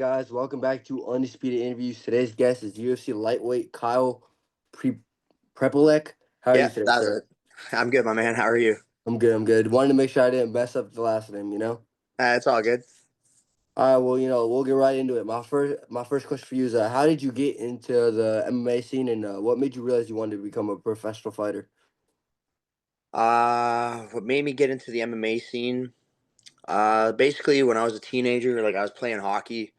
right, guys, welcome back to Undisputed Interviews. Today's guest is UFC lightweight Kyle Pre Prepolec. How are you Yeah, today, that's sir? it. I'm good, my man. How are you? I'm good. I'm good. Wanted to make sure I didn't mess up the last name. It's all good. All right. Well, we'll get right into it. My first question for you is, how did you get into the MMA scene, and what made you realize you wanted to become a professional fighter? What made me get into the MMA scene? Basically, when I was a teenager, like I was playing hockey,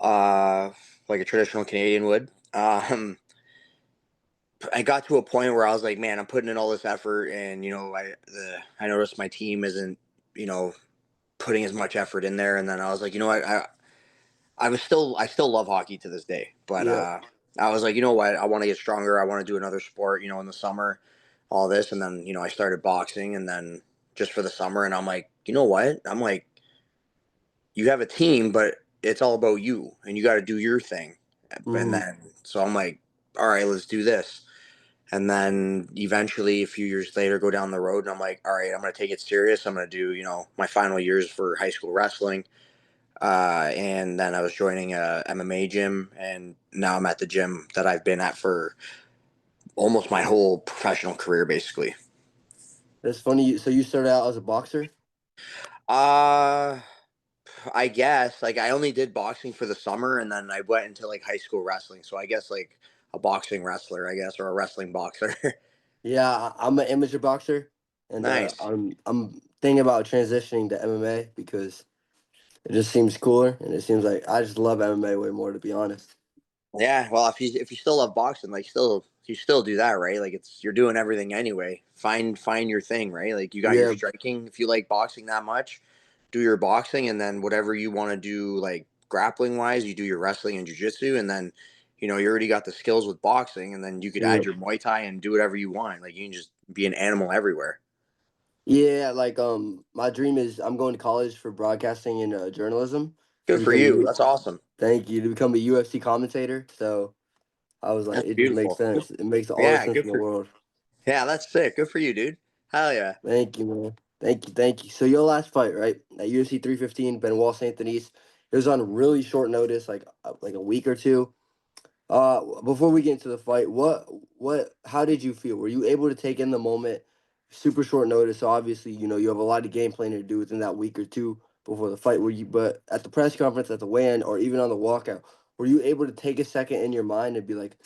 uh, like a traditional Canadian would. I got to a point where I was like, man, I'm putting in all this effort, and I noticed my team isn't, you know, putting as much effort in there, and then I was like, I still love hockey to this day, but Yeah. I was like, you know what, I want to get stronger. I want to do another sport, in the summer, all this, and then I started boxing, and then just for the summer, and I'm like, you know what, I'm like, you have a team, but it's all about you, and you got to do your thing, and Mm-hmm. then so I'm like, all right, let's do this. And then eventually, a few years later, go down the road, and I'm like, all right, I'm going to take it serious. I'm going to do, my final years for high school wrestling. And then I was joining a MMA gym, and now I'm at the gym that I've been at for almost my whole professional career, basically. That's funny. So you started out as a boxer? Uh, I guess like I only did boxing for the summer, and then I went into like high school wrestling. So I guess like a boxing wrestler, I guess, or a wrestling boxer. Yeah, I'm an amateur boxer, and Nice. I'm thinking about transitioning to MMA because it just seems cooler, and it seems like I just love MMA way more, to be honest. Yeah, well, if you still love boxing, like still you still do that, right? Like you're doing everything anyway. Find your thing, right? Like you got your Yeah, striking. If you like boxing that much, do your boxing, and then whatever you want to do, like grappling wise, you do your wrestling and jujitsu, and then you already got the skills with boxing, and then you could yeah, add your Muay Thai and do whatever you want. Like you can just be an animal everywhere. yeah. Like, my dream is I'm going to college for broadcasting and journalism to Good for become a you. U. That's awesome. Thank you, to become a UFC commentator. So I was like, That's it just makes beautiful. sense. It makes all the Yeah, sense good in the for world. yeah. That's sick. Good for you, dude. Hell yeah. Thank you, man. Thank you, thank you. So your last fight, right? At UFC 315, Benoit Saint Denis. It was on really short notice, like a week or two. Before we get into the fight, how did you feel? Were you able to take in the moment? Super short notice, so obviously, you have a lot of game planning to do within that week or two before the fight. But at the press conference, at the weigh-in, or even on the walkout, were you able to take a second in your mind and be like,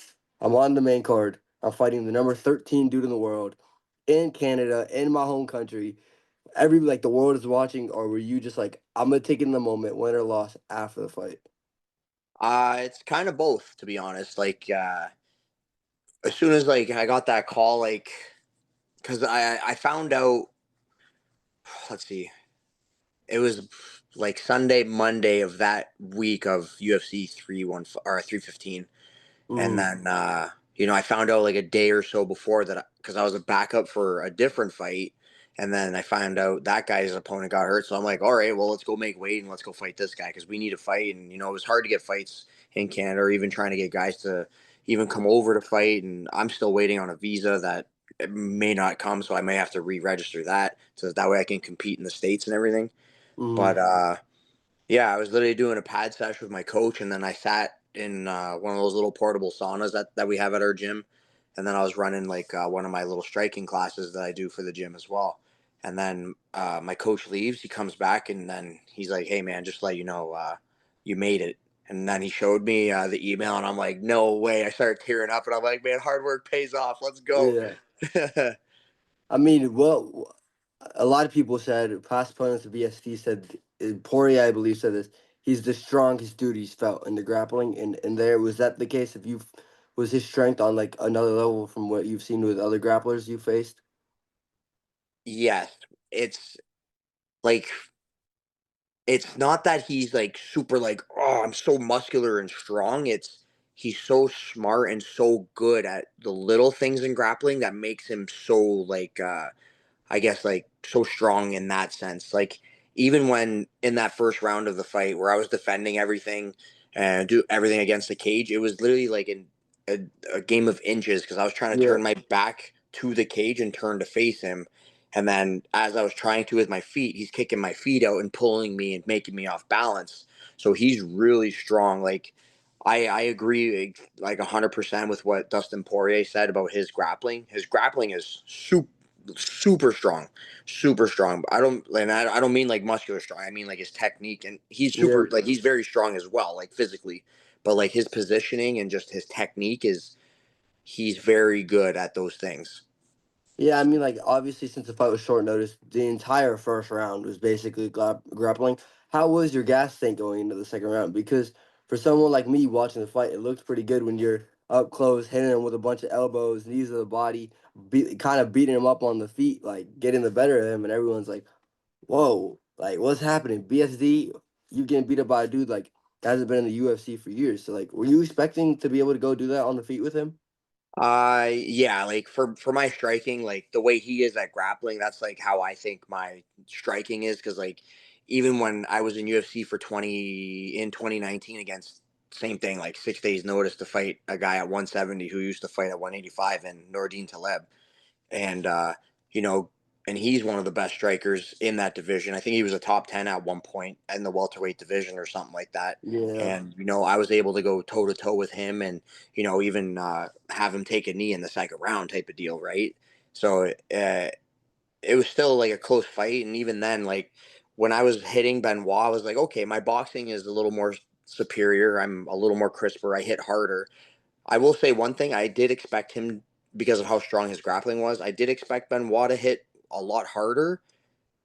I'm on the main card. I'm fighting the number 13 dude in the world, in Canada, in my home country. Like the world is watching, or were you just like, I'm gonna take in the moment, win or loss, after the fight? It's kind of both, to be honest. Like, as soon as like I got that call, like, because I found out. Let's see, it was like Sunday, Monday of that week of UFC 315, and Mm, then I found out like a day or so before that because I was a backup for a different fight, and then I found out that guy's opponent got hurt. So I'm like, all right, well, let's go make weight and let's go fight this guy because we need a fight. And it was hard to get fights in Canada, or even trying to get guys to even come over to fight. And I'm still waiting on a visa that it may not come, so I may have to re-register that so that way I can compete in the states and everything. mm, But yeah, I was literally doing a pad session with my coach, and then I sat in one of those little portable saunas that we have at our gym, and then I was running like one of my little striking classes that I do for the gym as well. And then my coach leaves, he comes back, and then he's like, "Hey, man, just let you know, you made it." And then he showed me the email, and I'm like, "No way!" I started tearing up, and I'm like, "Man, hard work pays off. Let's go." yeah. I mean, a lot of people said, past opponents of BST said, Poirier, I believe, said this. He's the strongest dude he's felt in the grappling, and there was that the case. If you Was his strength on like another level from what you've seen with other grapplers you faced? Yes, it's like it's not that he's like super like, oh, I'm so muscular and strong. It's he's so smart and so good at the little things in grappling that makes him so like I guess like so strong in that sense. Like even when in that first round of the fight where I was defending everything and do everything against the cage, it was literally like a, a game of inches because I was trying to Yeah. turn my back to the cage and turn to face him. And then as I was trying to with my feet, he's kicking my feet out and pulling me and making me off balance. So he's really strong. Like I agree like 100% with what Dustin Poirier said about his grappling. His grappling is super strong, super strong. I don't mean like muscular strong. I mean like his technique, and he's Yeah. super like he's very strong as well, like physically, but like his positioning and just his technique is he's very good at those things. Yeah, I mean, like obviously, since the fight was short notice, the entire first round was basically grappling. How was your gas tank going into the second round? Because for someone like me watching the fight, it looked pretty good when you're up close, hitting him with a bunch of elbows, knees of the body, kind of beating him up on the feet, like getting the better of him, and everyone's like, "Whoa, like what's happening?" BSD, you getting beat up by a dude like hasn't been in the UFC for years. So, like, were you expecting to be able to go do that on the feet with him? Yeah, like for my striking, like the way he is at grappling, that's like how I think my striking is. Because like even when I was in UFC for 2019 against same thing, like 6 days notice to fight a guy at 170 who used to fight at 185 and Nordine Taleb, and you know, and he's one of the best strikers in that division. I think he was a top 10 at one point in the welterweight division or something like that. Yeah, And I was able to go toe to toe with him, and even have him take a knee in the second round type of deal, right? So it was still like a close fight, and even then, like when I was hitting Benoit, I was like, okay, my boxing is a little more superior. I'm a little more crisper. I hit harder. I will say one thing: I did expect him, because of how strong his grappling was. I did expect Benoit to hit a lot harder,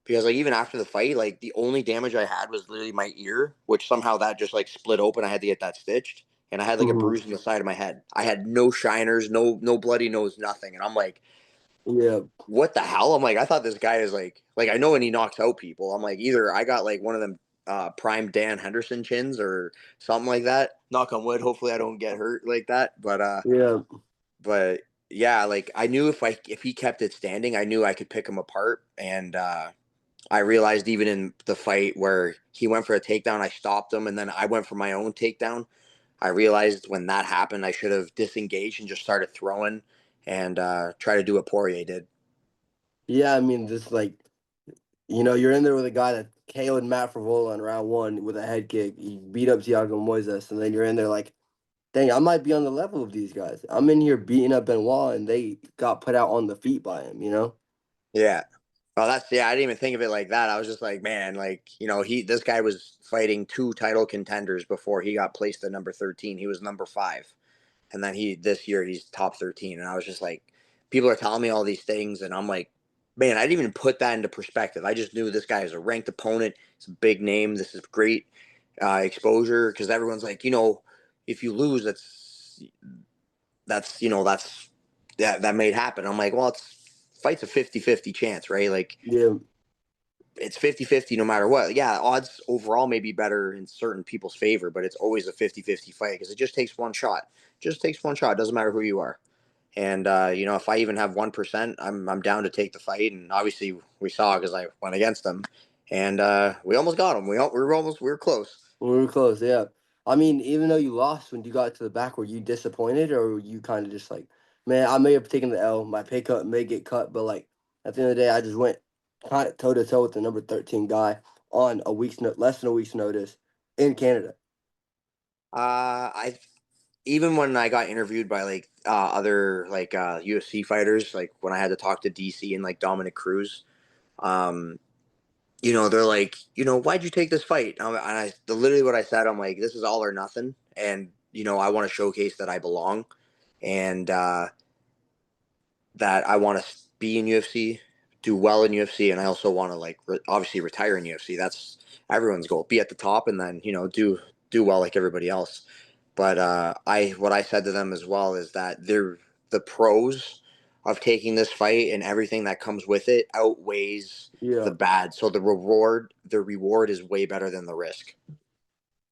because like even after the fight, like the only damage I had was literally my ear, which somehow that just like split open. I had to get that stitched, and I had like a hmm bruise in the side of my head. I had no shiners, no bloody nose, nothing, and I'm like, yeah, what the hell? I'm like, I thought this guy is like I know when he knocks out people. I'm like, either I got like one of them prime Dan Henderson chins or something like that. Knock on wood. Hopefully I don't get hurt like that. yeah. But yeah, like I knew if he kept it standing, I knew I could pick him apart. And I realized even in the fight where he went for a takedown, I stopped him, and then I went for my own takedown. I realized when that happened, I should have disengaged and just started throwing and try to do what Poirier did. Yeah, I mean, just like, you're in there with a guy that KO'd Matt Frevola in round one with a head kick. He beat up Thiago Moises, and then you're in there like, dang, I might be on the level of these guys. I'm in here beating up Benoit, and they got put out on the feet by him. Yeah. Oh, yeah. I didn't even think of it like that. I was just like, man, like this guy was fighting two title contenders before he got placed at number 13. He was number 5. And then this year he's top 13, and I was just like, people are telling me all these things, and I'm like, man, I didn't even put that into perspective. I just knew this guy is a ranked opponent. It's a big name. This is great exposure, because everyone's like, if you lose, that's that may happen. I'm like, well, fight's a 50-50 chance, right? Like Yeah, it's 50-50 no matter what. Yeah, odds overall may be better in certain people's favor, but it's always a 50-50 fight, because it just takes one shot. Just takes one shot. It doesn't matter who you are. And if I even have 1%, I'm down to take the fight. And obviously, we saw, because I went against them, and we almost got him. We were close. we were close. Yeah, I mean, even though you lost when you got to the back, were you disappointed, or were you kind of just like, man, I may have taken the L, my pay cut may get cut, but like at the end of the day, I just went kind of toe to toe with the number 13 guy on less than a week's notice in Canada. I Even when I got interviewed by like other like UFC fighters, like when I had to talk to DC and like Dominic Cruz, um, they're like, why'd you take this fight? And literally what I said, I'm like, this is all or nothing, and I want to showcase that I belong, and that I want to be in UFC, do well in UFC, and I also want to like obviously retire in UFC. That's everyone's goal: be at the top, and then do well like everybody else. But I what I said to them as well is that the pros of taking this fight and everything that comes with it outweighs the Yeah. bad. So the reward is way better than the risk.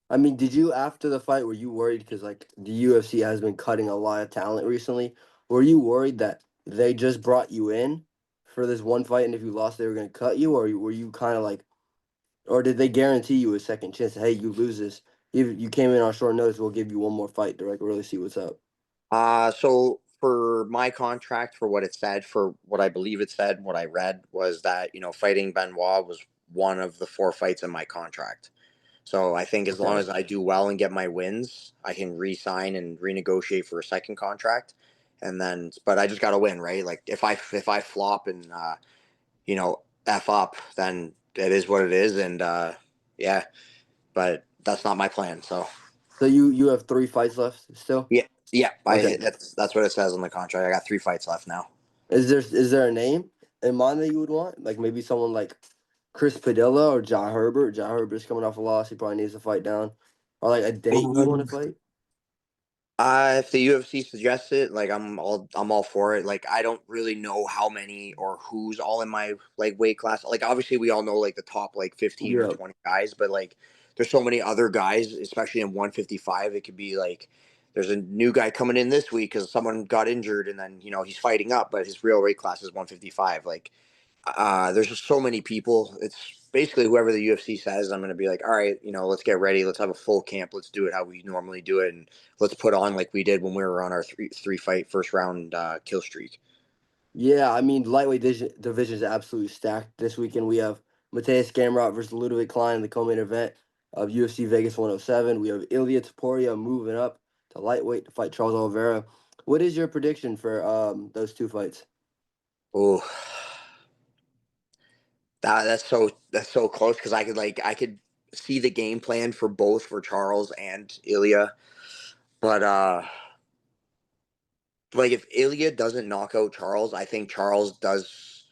I mean, did you after the fight were you worried because like the UFC has been cutting a lot of talent recently? Were you worried that they just brought you in for this one fight, and if you lost, they were going to cut you, or were you kind of like, or did they guarantee you a second chance? Hey, you lose this, if you came in on short notice, we'll give you one more fight to like really see what's up. So for my contract, for what it said, for what I believe it said, what I read was that fighting Benoit was one of the 4 fights in my contract. So I think as long Okay. as I do well and get my wins, I can re-sign and renegotiate for a second contract. And then, but I just got to win, right? Like if I flop and f up, then it is what it is, and yeah. But that's not my plan. So So you have 3 fights left still? yeah, yeah. Okay. That's what it says on the contract. I got 3 fights left now. Is there a name in mind that you would want? Like maybe someone like Chris Padilla or Jai Herbert. Jai Herbert's coming off a loss. He probably needs to fight down. Or like a date you want to fight? If the UFC suggests it, like I'm all for it. Like I don't really know how many or who's all in my like weight class. Like obviously we all know like the top like 15 or Yeah. 20 guys, but like there's so many other guys, especially in 155. It could be like there's a new guy coming in this week because someone got injured and then he's fighting up, but his real weight class is 155. Like there's just so many people. It's basically whoever the UFC says. I'm going to be like, all right, let's get ready. Let's have a full camp. Let's do it how we normally do it, and let's put on like we did when we were on our three fight first round kill streak. Yeah, I mean, lightweight division is absolutely stacked. This weekend we have Mateus Gamrot versus Ludovic Klein in the co-main event of UFC Vegas 107. We have Ilya Taporia moving up to lightweight to fight Charles Oliveira. What is your prediction for those two fights? Oh, that's so close because I could see the game plan for both for Charles and Ilya, but like if Ilya doesn't knock out Charles, I think Charles does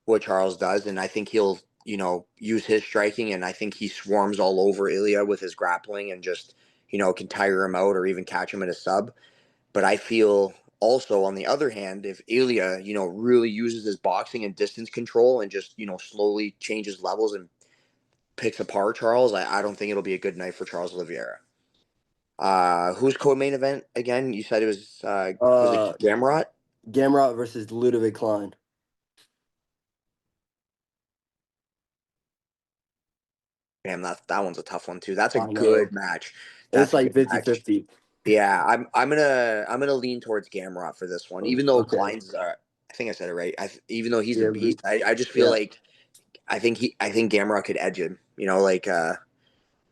what Charles does, and I think he'll use his striking, and I think he swarms all over Ilya with his grappling and just can tire him out or even catch him at a sub. But I feel also on the other hand, if Ilya really uses his boxing and distance control and just slowly changes levels and picks apart Charles, I don't think it'll be a good night for Charles Oliveira. Who's co-main event again? You said it was it Uh, Gamrot? Gamrot versus Ludovic Klein. Damn, that one's a tough one too. That's a I know. good match. It's That's a like good match. 50-50. Yeah, I'm gonna lean towards Gamrot for this one, even though Okay. Klein's. I think I said it right. Even though he's a Yeah, beast, I just feel yeah. like I think Gamrot could edge him.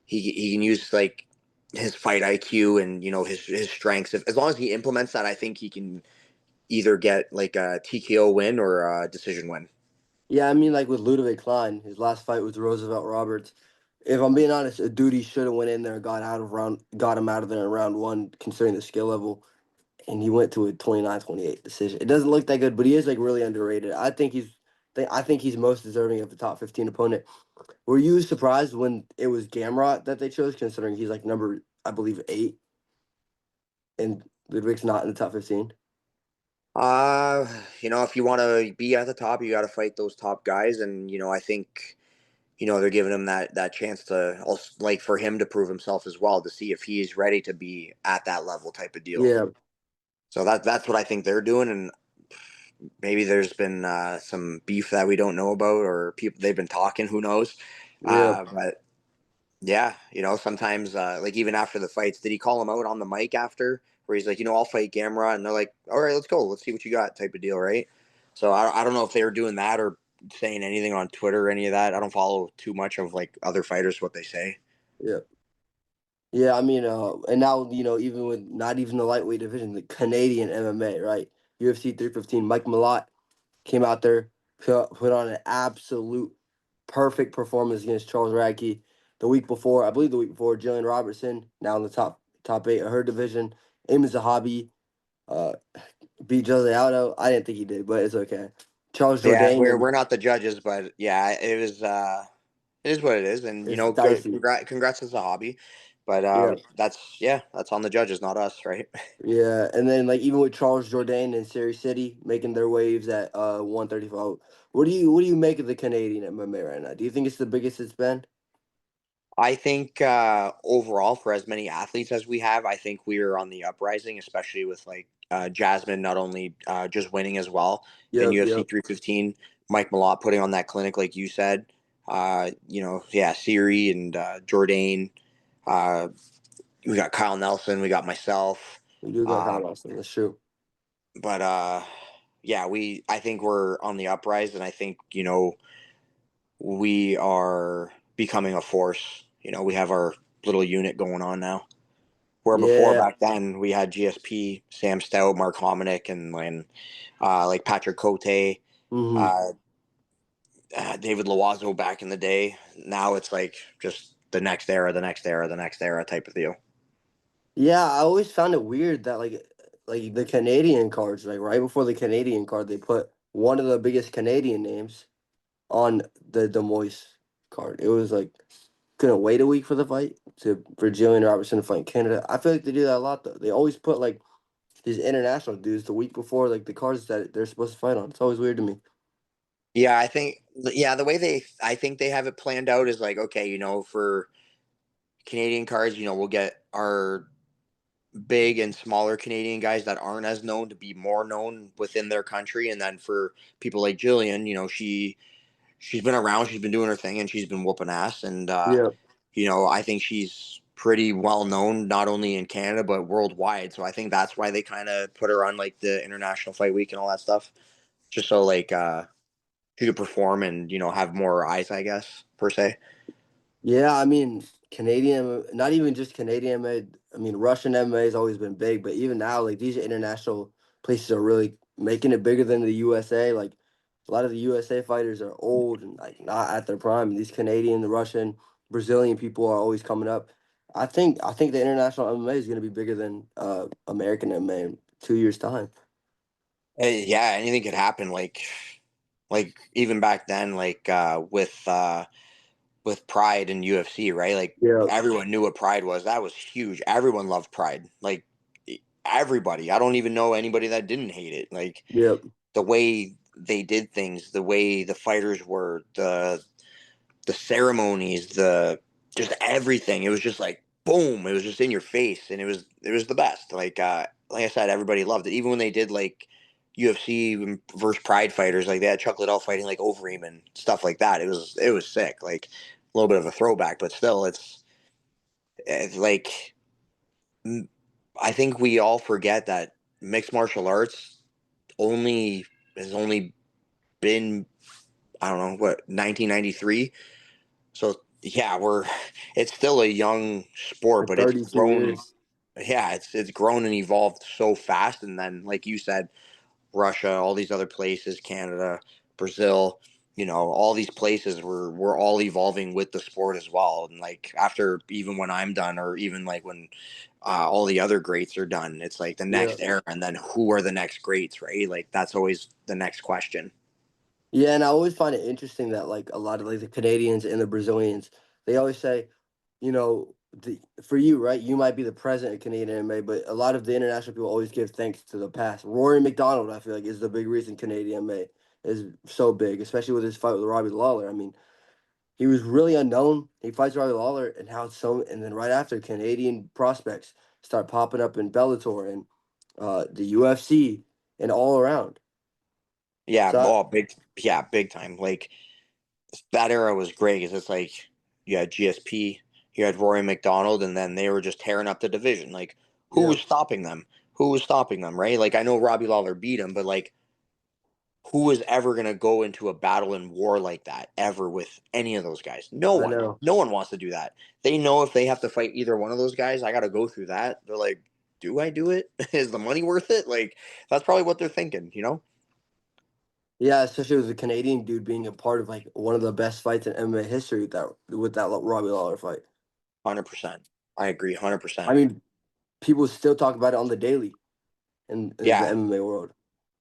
He can use like his fight IQ and his strengths. As long as he implements that, I think he can either get like a TKO win or a decision win. Yeah, I mean, like with Ludovic Klein, his last fight was Roosevelt Roberts. If I'm being honest, a dude should have went in there, and got him out of there in round one, considering the skill level, and he went to a 29-28 decision. It doesn't look that good, but he is like really underrated. I think he's most deserving of the top 15 opponent. Were you surprised when it was Gamrot that they chose, considering he's like number, I believe, 8, and Ludwig's not in the top 15? Uh, if you want to be at the top, you got to fight those top guys, and I think they're giving him that chance to also like for him to prove himself as well to see if he's ready to be at that level type of deal. Yeah, So that's what I think they're doing, and maybe there's been some beef that we don't know about, or people they've been talking. Who knows? yeah, But yeah, sometimes like even after the fights, did he call him out on the mic after where he's like, I'll fight Gamera, and they're like, all right, let's go, let's see what you got, type of deal, right? So I don't know if they were doing that or saying anything on Twitter or any of that. I don't follow too much of like other fighters what they say. yeah. Yeah, I mean, and now even with not even the lightweight division, the Canadian MMA, right? UFC 315. Mike Malott came out there, put on an absolute perfect performance against Charles Radke. The week before, I believe the week before, Jillian Robertson, now in the top 8 of her division. Amy Zahabi uh, beat Jose Aldo. I didn't think he did, but it's okay. Charles Yeah, Jourdain, we're and not the judges, but yeah, it is what it is, and it's good dicey. congrats as a hobby, but Yeah. that's on the judges, not us, right? Yeah, and then like even with Charles Jourdain and Siri City making their waves at 135, what do you make of the Canadian MMA right now? Do you think it's the biggest it's been? I think overall, for as many athletes as we have, I think we are on the uprising, especially with like Jasmine not only just winning as well in Yep, UFC yep. 315, Mike Malott putting on that clinic, like you said. Yeah, Siri and Jourdain. Uh, we got Kyle Nelson, we got myself. We do got Kyle Um, Austin. That's true. but yeah, I think we're on the uprise, and I think we are becoming a force. We have our little unit going on now. Where before Yeah. back then we had GSP, Sam Stout, Mark Hominick, and like Patrick Cote, Hmm. uh, David Loiseau back in the day. Now it's like just the next era, the next era, the next era type of deal. Yeah, I always found it weird that like the Canadian cards, like right before the Canadian card, they put one of the biggest Canadian names on the Demois card. It was like couldn't wait a week for the fight for Jillian Robertson to fight in Canada. I feel like they do that a lot though. They always put like these international dudes the week before like the cards that they're supposed to fight on. It's always weird to me. Yeah, the way I think they have it planned out is like, okay, for Canadian cards, we'll get our big and smaller Canadian guys that aren't as known to be more known within their country, and then for people like Jillian, she's been around, she's been doing her thing, and she's been whooping ass, and Yeah. I think she's pretty well known not only in Canada but worldwide. So I think that's why they kind of put her on like the International Fight Week and all that stuff, just so like she could perform and have more eyes, I guess per se. Yeah, I mean, Canadian, not even just Canadian made. I mean, Russian MMA has always been big, but even now, like these international places are really making it bigger than the USA. Like a lot of the USA fighters are old and like not at their prime. These Canadian, the Russian, Brazilian people are always coming up. I think the international MMA is going to be bigger than American MMA in 2 years' time. Yeah, anything could happen. Like even back then, like with Pride and UFC, right? Like Yeah, everyone knew what Pride was. That was huge. Everyone loved Pride. Like everybody. I don't even know anybody that didn't hate it. Like yeah, the way they did things, the way the fighters were, the ceremonies, the just everything. It was just like boom. It was just in your face, and it was the best. Like I said, everybody loved it. Even when they did like UFC versus Pride fighters, like they had Chuck Liddell fighting like Overeem and stuff like that. It was sick. Like a little bit of a throwback, but still, it's like I think we all forget that mixed martial arts only has only been, I don't know what, 1993. So yeah, it's still a young sport, for but it's 32 grown. years. Yeah, it's grown and evolved so fast. And then, like you said, Russia, all these other places, Canada, Brazil, all these places we're all evolving with the sport as well. And like after, even when I'm done, or even like when all the other greats are done, it's like the Yeah. next era, and then who are the next greats, right? Like that's always the next question. Yeah, and I always find it interesting that like a lot of like the Canadians and the Brazilians, they always say, for you, right? You might be the president of Canadian MMA, but a lot of the international people always give thanks to the past. Rory McDonald, I feel like, is the big reason Canadian MMA is so big, especially with his fight with Robbie Lawler. I mean, he was really unknown. He fights Robbie Lawler, and and then right after, Canadian prospects start popping up in Bellator and the UFC and all around. Yeah, So oh, big time. Like that era was great because it's like you had GSP, you had Rory McDonald, and then they were just tearing up the division. Like who yeah, was stopping them? Who was stopping them? Right? Like I know Robbie Lawler beat him, but like who was ever gonna go into a battle and war like that ever with any of those guys? No I one. know. No one wants to do that. They know if they have to fight either one of those guys, I got to go through that. They're like, do I do it? Is the money worth it? Like that's probably what they're thinking. Yeah, especially with a Canadian dude being a part of like one of the best fights in MMA history with that Robbie Lawler fight. 100%. I agree. I 100%. mean, people still talk about it on the daily in the Yeah. MMA world.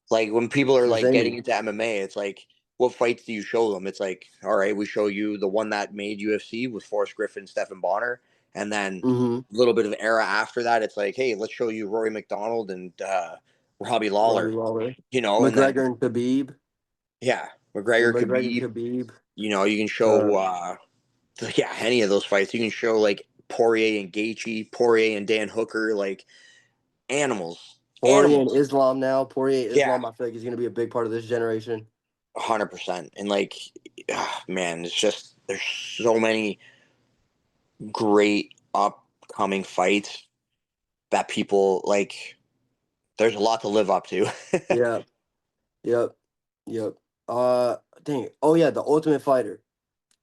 Like when people It's are like insane to getting me. into MMA, it's like, what fights do you show them? It's like, all right, we show you the one that made UFC with Forrest Griffin, Stephen Bonner, and then Mm-hmm. a little bit of era after that, it's like, hey, let's show you Rory McDonald and Robbie Robbie Lawler, Lawler, and then McGregor and Khabib, yeah, McGregor, McGregor and Khabib. Khabib. You can Uh, show yeah, any of those fights. You can show like Poirier and Gaethje, Poirier and Dan Hooker, like animals, Poirier and animals. Islam now. Poirier Yeah, Islam, I feel like is going to be a big part of this generation. 100%. And like, man, it's just there's so many great upcoming fights that people like. There's a lot to live up to. Yeah. Yep. Yep. Dang. Oh yeah, the Ultimate Fighter.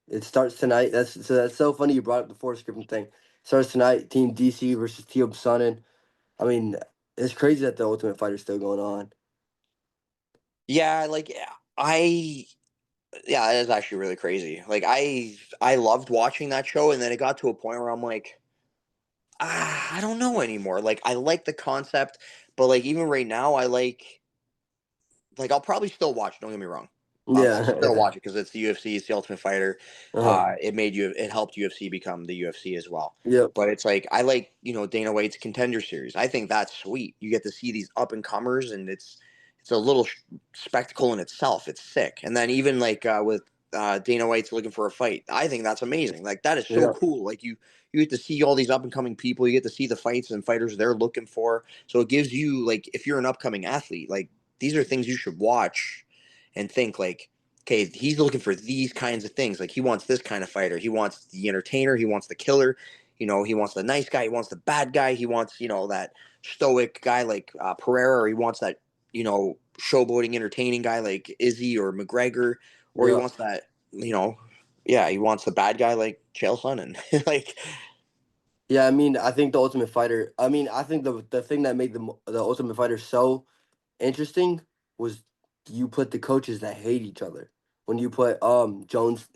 It starts tonight. That's so funny you brought up the Forrest Griffin thing. Starts tonight. Team DC versus Team Sonnen. I mean, it's crazy that the Ultimate Fighter's still going on. Yeah, like I yeah, it is actually really crazy. Like I loved watching that show, and then it got to a point where I'm like, I don't know anymore. Like I like the concept, but like even right now, I like I'll probably still watch. Don't get me wrong. I'll Yeah, still yeah. watch it because it's the UFC, it's the Ultimate Fighter. Uh-huh. It helped UFC become the UFC as well. Yep. But it's like I like Dana White's Contender Series. I think that's sweet. You get to see these up and comers, and it's a little spectacle in itself. It's sick. And then even like with Dana White's looking for a fight, I think that's amazing. Like that is so Yeah. cool. Like you get to see all these up and coming people. You get to see the fights and fighters they're looking for. So it gives you like if you're an upcoming athlete, like these are things you should watch and think like, okay, he's looking for these kinds of things. Like he wants this kind of fighter. He wants the entertainer. He wants the killer. He wants the nice guy. He wants the bad guy. He wants that stoic guy like Pereira, or he wants that showboating, entertaining guy like Izzy or McGregor, or he Yeah. wants that yeah, he wants the bad guy like Chael Sonnen. Like Yeah, I mean, I think the Ultimate Fighter. I mean, I think the thing that made the Ultimate Fighter so interesting was you put the coaches that hate each other. When you put Jones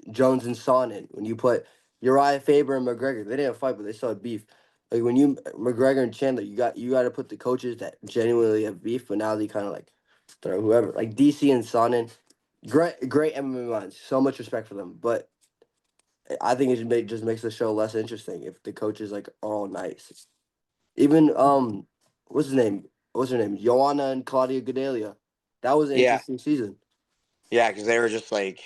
and Sonnen, when you put Uriah Faber and McGregor, they didn't fight, but they still had beef. Like when you McGregor and Chandler, you got to put the coaches that genuinely have beef, but now they kind of like throw whoever. Like DC and Sonnen, great MMA minds, so much respect for them. But I think just makes the show less interesting if the coaches like are all nice. Even what's his name? What's her name? Joanna and Claudia Gadelia. That was an yeah, interesting season. yeah, because they were just like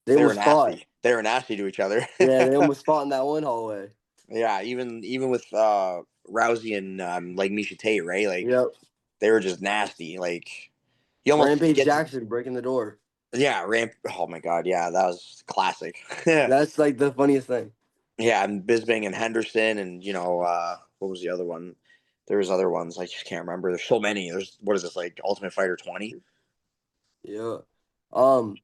They they were almost fought. nasty. They were nasty to each other. Yeah, they almost fought in that one hallway. Yeah, even with Rousey and like Misha Tate, right? Like Yep. they were just nasty. Like you almost Rampage get to Jackson breaking the door. yeah, ramp. Oh my god, yeah, that was classic. Yeah, That's like the funniest thing. and Bisbing and Henderson and what was the other one? There was other ones I just can't remember. There's so many. There's what is this like Ultimate Fighter 20? Yeah. Um,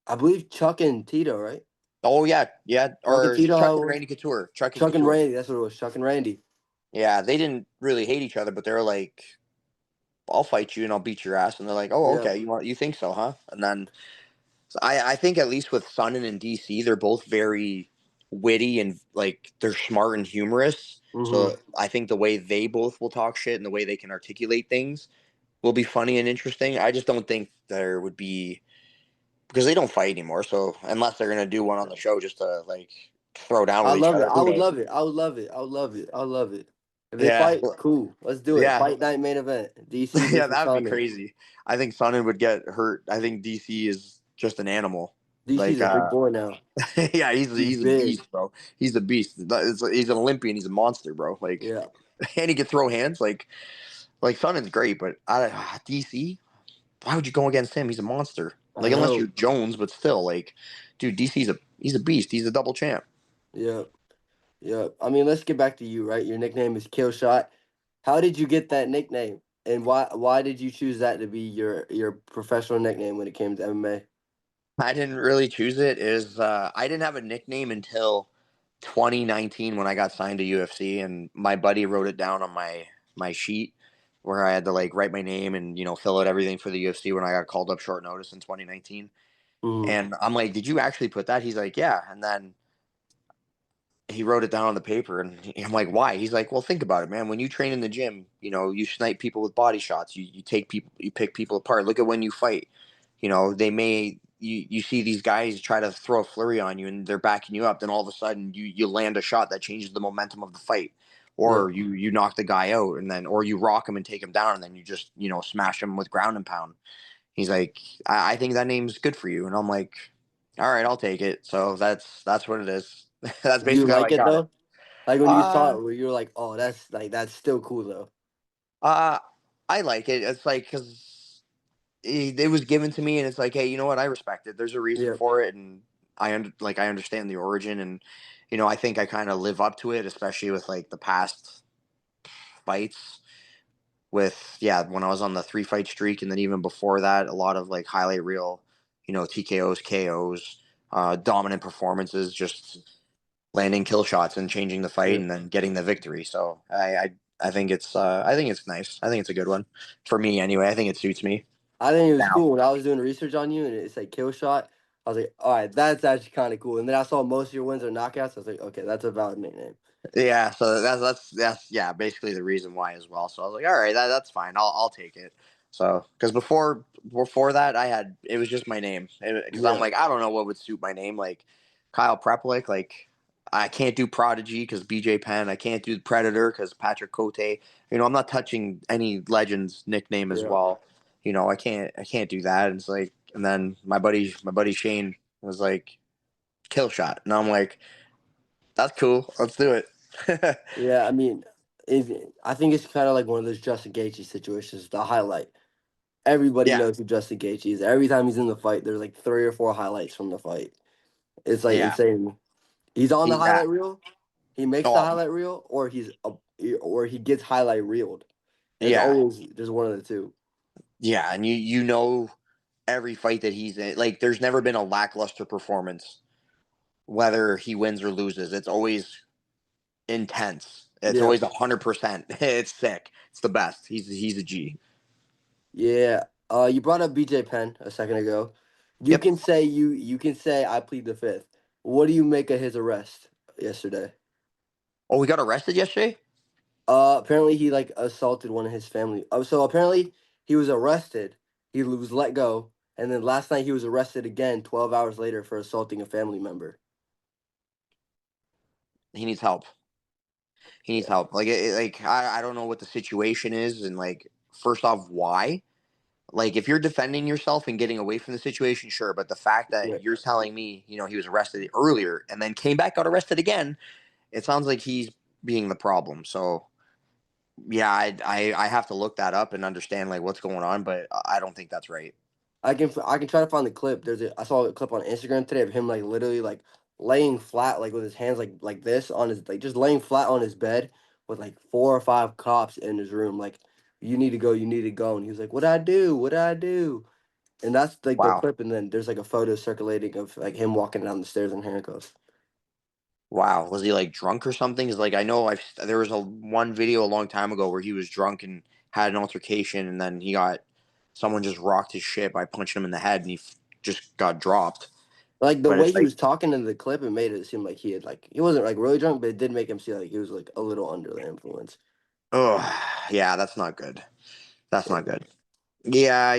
I believe Chuck and Tito, right? Oh yeah, yeah, Chuck and or Tito, Chuck how it and was? Randy Couture, Chuck and Chuck and Couture. Randy, that's what it was. Chuck and Randy. Yeah, they didn't really hate each other, but they were like, "I'll fight you and I'll beat your ass," and they're like, "Oh, Yeah. okay, you think so, huh?" And then so I think at least with Sonnen and DC, they're both very witty and like they're smart and humorous. Mm-hmm. So I think the way they both will talk shit and the way they can articulate things will be funny and interesting. I just don't think there would be because they don't fight anymore. So unless they're gonna do one on the show just to like throw down I with each love it. other, I who would knows? love it. I would love it. I would love it. I would love it. If they Yeah, fight, cool. Let's do it. yeah, Fight night main event. DC yeah. versus That'd be Sonnen. crazy. I think Sonnen would get hurt. I think DC is just an animal. DC's Like a big boy now. yeah, He's he's a big. beast, bro. He's a beast. He's an Olympian. He's a monster, bro. Like, Yeah. and he can throw hands. Like Sonnen's great, but DC, why would you go against him? He's a monster. I Like, unless you're know. Jones, but still, like, dude, he's a beast. He's a double champ. Yeah. Yeah. I mean, let's get back to you, right? Your nickname is Killshot. How did you get that nickname? And why did you choose that to be your professional nickname when it came to MMA? I didn't really choose it. Is I didn't have a nickname until 2019 when I got signed to UFC, and my buddy wrote it down on my sheet where I had to like write my name and fill out everything for the UFC when I got called up short notice in 2019. Mm, And I'm like, "Did you actually put that?" He's like, "Yeah." And then he wrote it down on the paper, and I'm like, "Why?" He's like, "Well, think about it, man. When you train in the gym, you snipe people with body shots. You take people, you pick people apart. Look at when you fight. They may you see these guys try to throw a flurry on you, and they're backing you up. Then all of a sudden, you land a shot that changes the momentum of the fight." yeah. Or you knock the guy out, and then or you rock him and take him down, and then you just smash him with ground and pound. He's like, I think that name's good for you. And I'm like, all right, I'll take it. So that's what it is. That's Do you basically how like I it got it. though? Like when you saw Uh it, where you were like, "Oh, that's still cool though." uh I like it. It's like because it was given to me, and it's like, hey, you know what? I respect it. There's a reason Yeah. for it, and I understand the origin, and I think I kind of live up to it, especially with like the past fights. With when I was on the 3 fight streak, and then even before that, a lot of like highlight reel, TKOs, KOs. dominant performances, just landing kill shots and changing the fight Yeah. and then getting the victory. So I think it's nice. I think it's a good one for me anyway. I think it suits me I think it was now. cool when I was doing research on you and it's like Killshot. I was like, all right, that's actually kind of cool. And then I saw most of your wins are knockouts. I was like, okay, that's a valid nickname. Yeah, so that's yeah, basically the reason why as well. So I was like, all right, that's fine. I'll take it. So because before that, it was just my name because I'm Yeah, like I don't know what would suit my name like Kyle Prepolec. Like I can't do Prodigy because BJ Penn. I can't do Predator because Patrick Cote. I'm not touching any Legends nickname as yeah, well. I can't do that. And it's like and then my buddy Shane was like Killshot, and I'm like that's cool. Let's do it. yeah. I mean, if, I think it's kind of like one of those Justin Gaethje situations. The highlight. Everybody Yeah. knows who Justin Gaethje is. Every time he's in the fight, there's like 3 or 4 highlights from the fight. It's like Yeah. insane. He's on the Yeah. highlight reel. He makes the Oh, highlight reel, or or he gets highlight reeled. It's yeah. always just one of the two. Yeah. And you know every fight that he's in. Like, there's never been a lackluster performance, whether he wins or loses. It's always intense. It's Yeah. always 100%. It's sick. It's the best. He's a G. Yeah. You brought up BJ Penn a second ago. You Yep. can say you can say I plead the fifth. What do you make of his arrest yesterday? Oh, we got arrested yesterday? Apparently he like assaulted one of his family. So apparently he was arrested. He was let go, and then last night he was arrested again 12 hours later for assaulting a family member. He needs help. He needs Yeah. help. Like I don't know what the situation is, and like first off, why? Like if you're defending yourself and getting away from the situation, sure. But the fact Yeah. that you're telling me, he was arrested earlier and then came back, got arrested again, it sounds like he's being the problem. So yeah, I have to look that up and understand like what's going on, but I don't think that's right. I can try to find the clip. I saw a clip on Instagram today of him like literally like laying flat like with his hands like this on his like just laying flat on his bed with like 4 or 5 cops in his room like you need to go, and he was like, what I do, what I do, and that's like the Wow. clip, and then there's like a photo circulating of like him walking down the stairs in handcuffs. Wow. Was he like drunk or something? Cause like I know there was a one video a long time ago where he was drunk and had an altercation and then someone just rocked his shit by punching him in the head and just got dropped. Like the But way it's he like, was talking in the clip, it made it seem like he wasn't like really drunk, but it did make him seem like he was like a little under the influence. oh, yeah, that's not good. That's Yeah. not good. Yeah,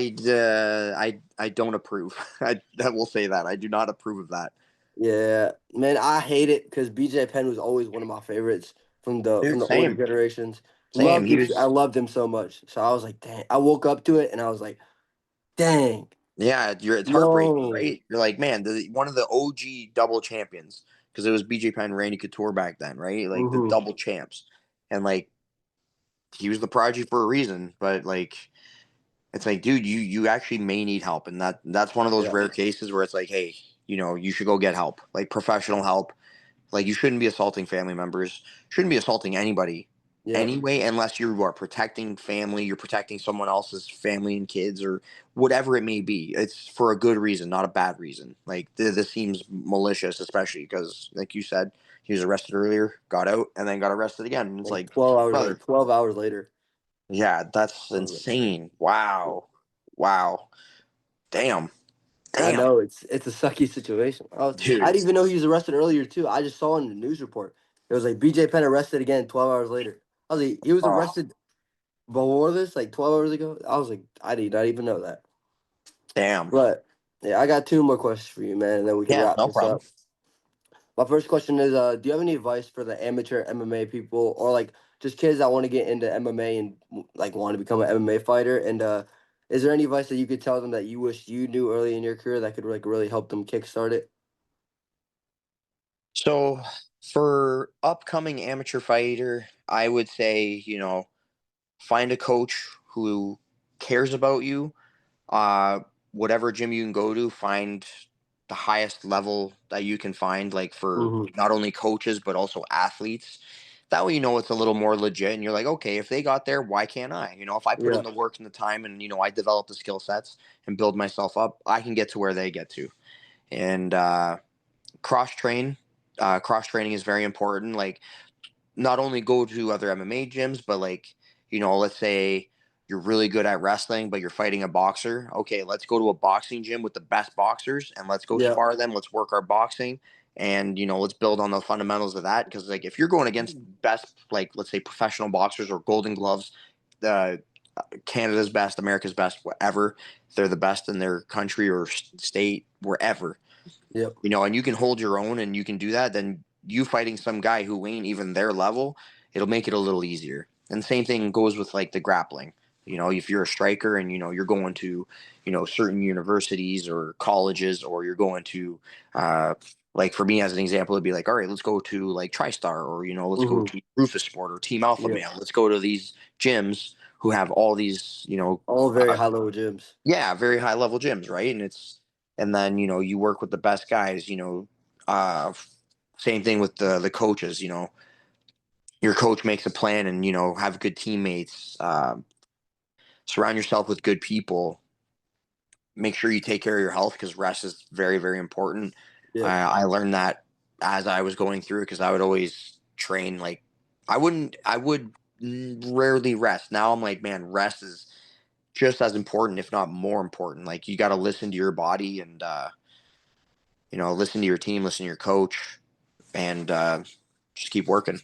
I don't approve. I will say that I do not approve of that. Yeah, man, I hate it because BJ Penn was always one of my favorites from the Dude, older same, generations. same. He I was, loved him so much. So I was like, dang. I woke up to it and I was like, dang, yeah. It's heartbreaking, no. right? You're like, man, one of the OG double champions because it was BJ Penn, Randy Couture back then, right? Like the Hmm. double champs, and like he was the prodigy for a reason. But like, it's like, dude, you actually may need help, and that's one of those Yeah, rare cases where it's like, hey, you should go get help, like professional help. Like you shouldn't be assaulting family members, shouldn't be assaulting anybody yeah. anyway, unless you are protecting family, you're protecting someone else's family and kids or whatever it may be. It's for a good reason, not a bad reason. Like this seems malicious, especially because, like you said, he was arrested earlier, got out, and then got arrested again. And it's Like like, 12 hours, brother, like 12 hours later. yeah, that's I was like, insane. yeah. Wow, wow, damn, I damn, know it's a sucky situation. I dude. didn't even know he was arrested earlier too. I just saw in the news report. It was like BJ Penn arrested again 12 hours later. I was like, he was Oh, arrested before this, like 12 hours ago. I was like, I did not even know that. damn. But yeah, I got 2 more questions for you, man, and then we can Yeah, wrap no this problem. up. My first question is, do you have any advice for the amateur MMA people or like just kids that want to get into MMA and like want to become an MMA fighter? And is there any advice that you could tell them that you wish you knew early in your career that could like really help them kickstart it? So for upcoming amateur fighter, I would say, find a coach who cares about you. Uh, Whatever gym you can go to, find the highest level that you can find, like for Hmm. not only coaches but also athletes. That way, it's a little more legit, and you're like, okay, if they got there, why can't I? If I put Yeah. in the work and the time, and I develop the skill sets and build myself up, I can get to where they get to. and cross train. Cross training is very important. Like, not only go to other MMA gyms, but like, let's say you're really good at wrestling, but you're fighting a boxer. Okay, let's go to a boxing gym with the best boxers and let's go Yep. spar them. Let's work our boxing and, let's build on the fundamentals of that. Cause like if you're going against best, like let's say professional boxers or golden gloves, the Canada's best, America's best, whatever, they're the best in their country or state, wherever, Yep. and you can hold your own and you can do that, then you fighting some guy who ain't even their level, it'll make it a little easier. And same thing goes with like the grappling. If you're a striker and you're going to, certain universities or colleges, or you're going to, like for me as an example, it'd be like, all right, let's go to like TriStar, or let's go Hmm. to Rufus Sport or Team Alpha Yep. Male. Let's go to these gyms who have all these, All very high level gyms. yeah, very high level gyms, right? And then you work with the best guys. Uh, Same thing with the coaches. Your coach makes a plan, and have good teammates. Surround yourself with good people. Make sure you take care of your health because rest is very very important. Yep. I learned that as I was going through, because I would always train like I would rarely rest. Now I'm like, man, rest is just as important, if not more important. Like, you got to listen to your body and listen to your team, listen to your coach, and just keep working.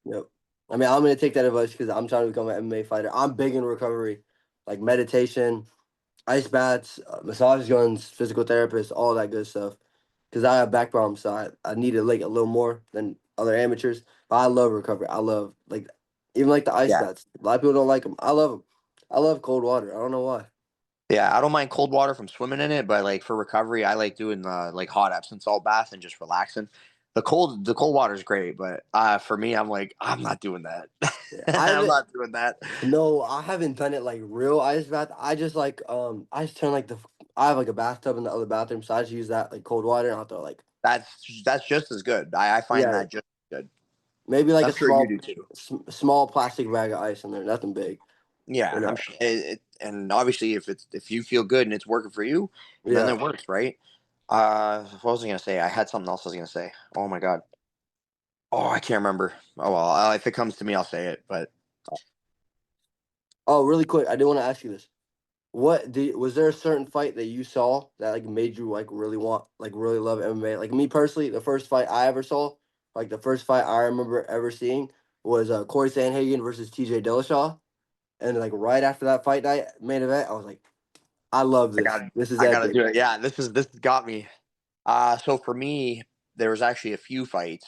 Yep. I mean, I'm gonna take that advice because I'm trying to become an MMA fighter. I'm big in recovery, like meditation, ice baths, massage guns, physical therapist, all that good stuff. Because I have back problems, so I need it like a little more than other amateurs. But I love recovery. I love like even like the ice Yeah. baths. A lot of people don't like them. I love them. I love cold water. I don't know why. Yeah, I don't mind cold water from swimming in it, but like for recovery, I like doing like hot Epsom salt bath and just relaxing. The cold water is great, but for me, I'm like, I'm not doing that. Yeah, I I'm haven't. not doing that. No, I haven't done it like real ice bath. I just like I just turn like I have like a bathtub in the other bathroom, so I just use that like cold water and I'll throw like That's just as good. I find yeah that just as good. maybe like a I'm sure you small do too. small plastic bag of ice in there, nothing big. Yeah, And I'm sure. And obviously, if you feel good and it's working for you, then yeah. it works, right? What was I gonna say? I had something else I was gonna say. Oh my god. Oh, I can't remember. Oh well, if it comes to me, I'll say it. But Oh, really quick, I did want to ask you this. Was there a certain fight that you saw that like made you like really want like really love MMA? Like me personally, the first fight I ever saw, like the first fight I remember ever seeing was Corey Sandhagen versus TJ Dillashaw. And like right after that fight night main event, I was like, I love I this. got This is I gotta epic. do it. Yeah, this got me. So for me, there was actually a few fights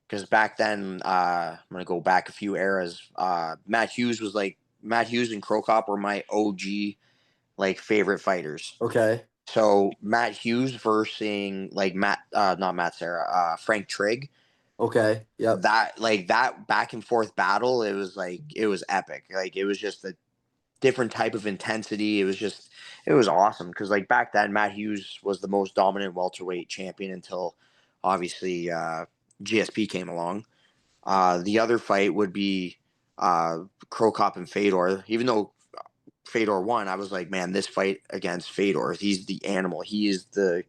because back then, I'm gonna go back a few eras. Matt Hughes and Crow Cop were my OG like favorite fighters. Okay. So Matt Hughes versus like not Matt Sarah, Frank Trigg. Okay. Yep. That back and forth battle, it was epic. Like, it was just a different type of intensity. It was awesome because like back then, Matt Hughes was the most dominant welterweight champion until obviously GSP came along. The other fight would be uh, Crow Cop and Fedor. Even though Fedor won, I was like, man, this fight against Fedor, he's the animal. He is the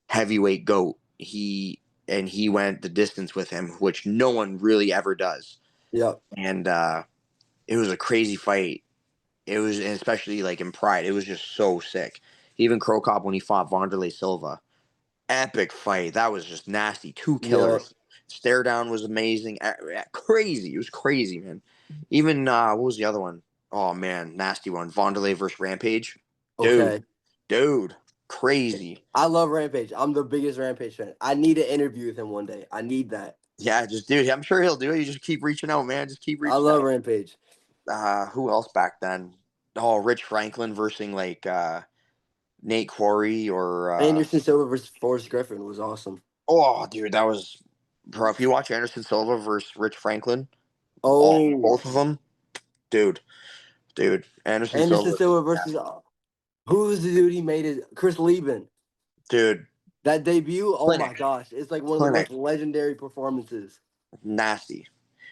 heavyweight goat. He went the distance with him, which no one really ever does. Yep. And it was a crazy fight. It was, and especially like in Pride, it was just so sick. Even Crow Cop when he fought Wanderlei Silva, epic fight. That was just nasty. Two Yep. killers. Stare down was amazing. Crazy. It was crazy, man. Even what was the other one? Oh man, nasty one. Vondelay versus Rampage. Dude, Okay. dude, crazy. I love Rampage. I'm the biggest Rampage fan. I need an interview with him one day. I need that. Yeah, just dude. I'm sure he'll do it. You just keep reaching out, man. Just keep I reaching love out. Rampage. Who else back then? Oh, Rich Franklin versus like Nate Quarry or Anderson Silva versus Forrest Griffin was awesome. oh, dude, that was bro. If you watch Anderson Silva versus Rich Franklin, all Oh, both of them, dude, Anderson Anderson Silva, Silva versus who was the dude he made it? Chris Lieben. dude, That debut, oh my clinic, gosh, it's like one of the most clinic, legendary performances. nasty.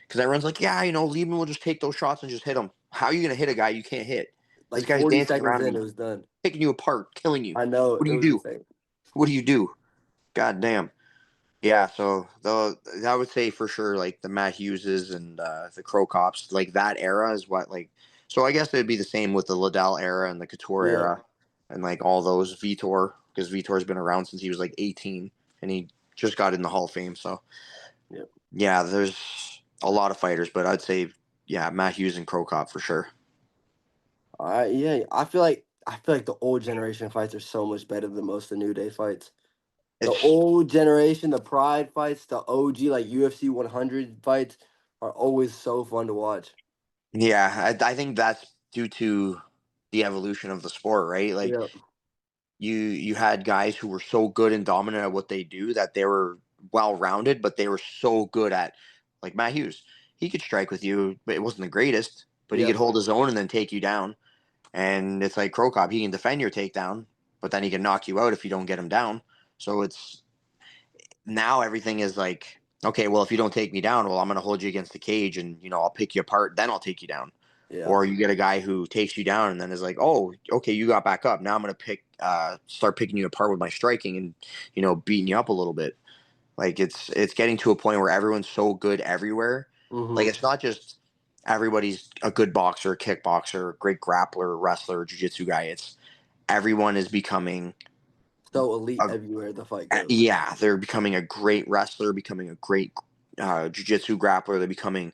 Because everyone's like, yeah, Liebman will just take those shots and just hit him. How are you gonna hit a guy you can't hit? This Like guy's 40 dancing seconds around in, you, it was done. picking you apart, killing you. I know What it do you was do? insane. What do you do? God damn. Yeah, so the I would say for sure like the Matt Hugheses and the Crow Cops, like that era is what like. So I guess it'd be the same with the Liddell era and the Couture Yeah, era, and like all those Vitor because Vitor's been around since he was like 18 and he just got in the Hall of Fame. So yeah. yeah, there's a lot of fighters, but I'd say yeah, Matt Hughes and Crow Cop for sure. Yeah. I feel like the old generation fights are so much better than most of the new day fights. The It's old generation, the Pride fights, the OG like UFC 100 fights are always so fun to watch. yeah, I think that's due to the evolution of the sport, right? Like Yeah, you had guys who were so good and dominant at what they do that they were well rounded, but they were so good at like Matt Hughes. He could strike with you, but it wasn't the greatest. But he yeah, could hold his own and then take you down. And it's like Crow Cop, he can defend your takedown, but then he can knock you out if you don't get him down. So it's now everything is like, okay, well, if you don't take me down, well, I'm going to hold you against the cage and, I'll pick you apart, then I'll take you down. yeah. Or you get a guy who takes you down and then is like, oh, okay, you got back up. Now I'm going to start picking you apart with my striking and, beating you up a little bit. Like it's getting to a point where everyone's so good everywhere. Like Mm-hmm. it's not just everybody's a good boxer, kickboxer, great grappler, wrestler, jiu-jitsu guy. It's everyone is becoming So elite a everywhere the fight goes. yeah, they're becoming a great wrestler, becoming a great jiu-jitsu grappler. They're becoming,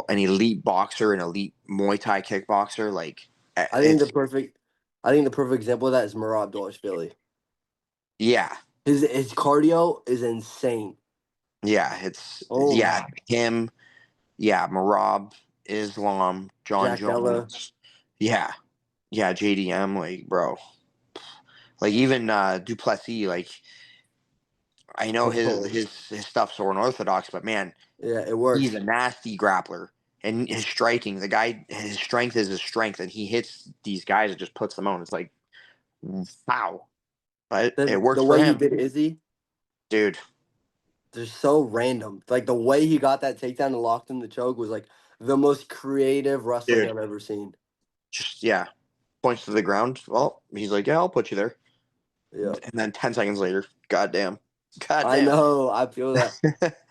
an elite boxer, an elite Muay Thai kickboxer. Like I think the it's perfect, I think the perfect example of that is Marab Philly. yeah, His cardio is insane. yeah, Oh yeah, my, him, yeah, Marab, Islam, John Jack Della. Jones, yeah, yeah, JDM, like bro, like even Duplessis, like I know his Oh his his stuff's so unorthodox, but man, yeah, it he's works. a nasty grappler. And his striking, the guy, his strength is his strength, and he hits these guys and just puts them on. It's like, wow. But it The works for way he him, did Izzy, dude. they're so random. Like the way he got that takedown and locked him the choke was like the most creative wrestling Dude, I've ever seen. just, yeah. Points to the ground. Well, he's like, yeah, I'll put you there. Yeah, And then 10 seconds later, goddamn. I Goddamn. know. I feel that.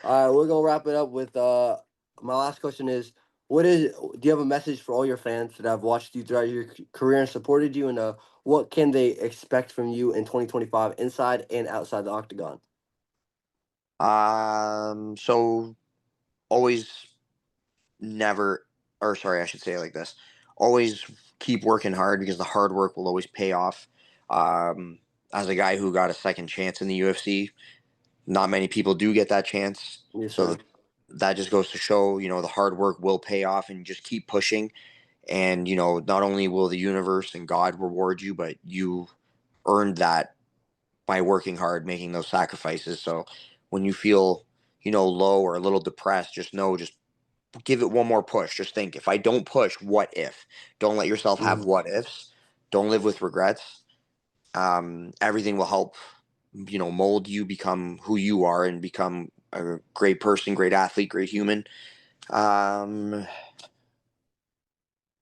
All right, we're gonna wrap it up with my last question is do you have a message for all your fans that have watched you throughout your career and supported you and what can they expect from you in 2025 inside and outside the octagon? So always never, or sorry, I should say it like this. Always keep working hard because the hard work will always pay off. Um, as a guy who got a second chance in the UFC, not many people do get that chance. Yes, So sir. that just goes to show, the hard work will pay off and just keep pushing. And, not only will the universe and God reward you, but you earned that by working hard, making those sacrifices. So when you feel, low or a little depressed, just give it one more push. Just think, if I don't push, what if? Don't let yourself have Mhm. what ifs. Don't live with regrets. Everything will help, mold you, become who you are, and become a great person, great athlete, great human.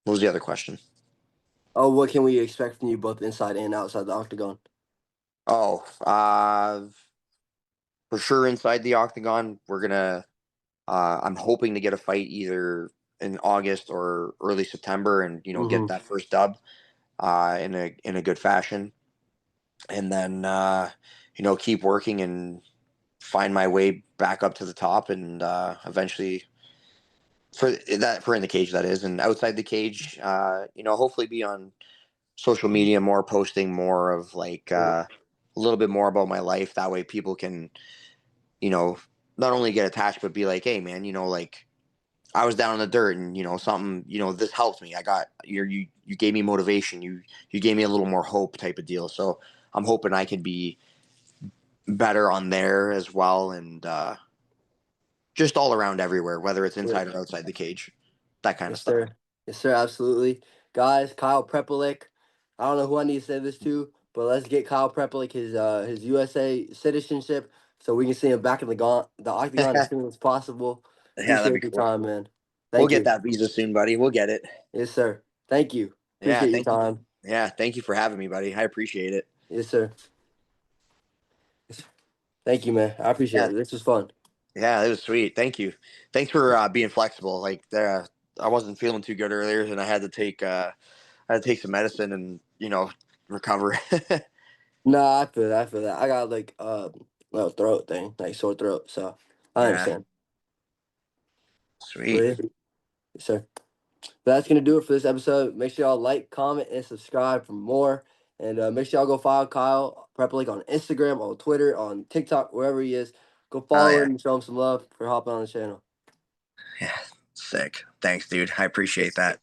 What was the other question? Oh, what can we expect from you both inside and outside the octagon? Oh, for sure inside the octagon, we're gonna. I'm hoping to get a fight either in August or early September, and get Mm-hmm. that first dub in a good fashion, and then keep working and find my way back up to the top, and eventually for in the cage that is, and outside the cage, hopefully be on social media more, posting more of like a little bit more about my life. That way, people can you know not only get attached but be like, hey man, like I was down in the dirt and something, this helped me. I got you gave me motivation. You gave me a little more hope type of deal. So I'm hoping I can be better on there as well, and just all around everywhere, whether it's inside or outside the cage, that kind of Yes, stuff. sir. Yes, sir. Absolutely. Guys, Kyle Prepolec. I don't know who I need to say this to, but let's get Kyle Prepolec his USA citizenship so we can see him back in the octagon as Yeah, soon as possible. that'd be Appreciate your cool. time, man. We'll Thank get you. that visa soon, buddy. We'll get it. Yes, sir. Thank you. Yeah, Appreciate your thank you. time. Yeah, thank you for having me, buddy. I appreciate it. Yes, sir. Thank you, man. I appreciate Yeah, it. This was fun. yeah, it was sweet. Thank you. Thanks for being flexible. Like, I wasn't feeling too good earlier, and I had to take some medicine and recover. Nah, I feel that. I feel that. I got like little throat thing, like sore throat. So I Yeah, understand. But sweet. yeah, yes, sir. But that's gonna do it for this episode. Make sure y'all like, comment, and subscribe for more. And make sure y'all go follow Kyle Prepolec on Instagram, on Twitter, on TikTok, wherever he is. Go Oh follow yeah, him and show him some love for hopping on the channel. yeah, sick. Thanks, dude. I appreciate that.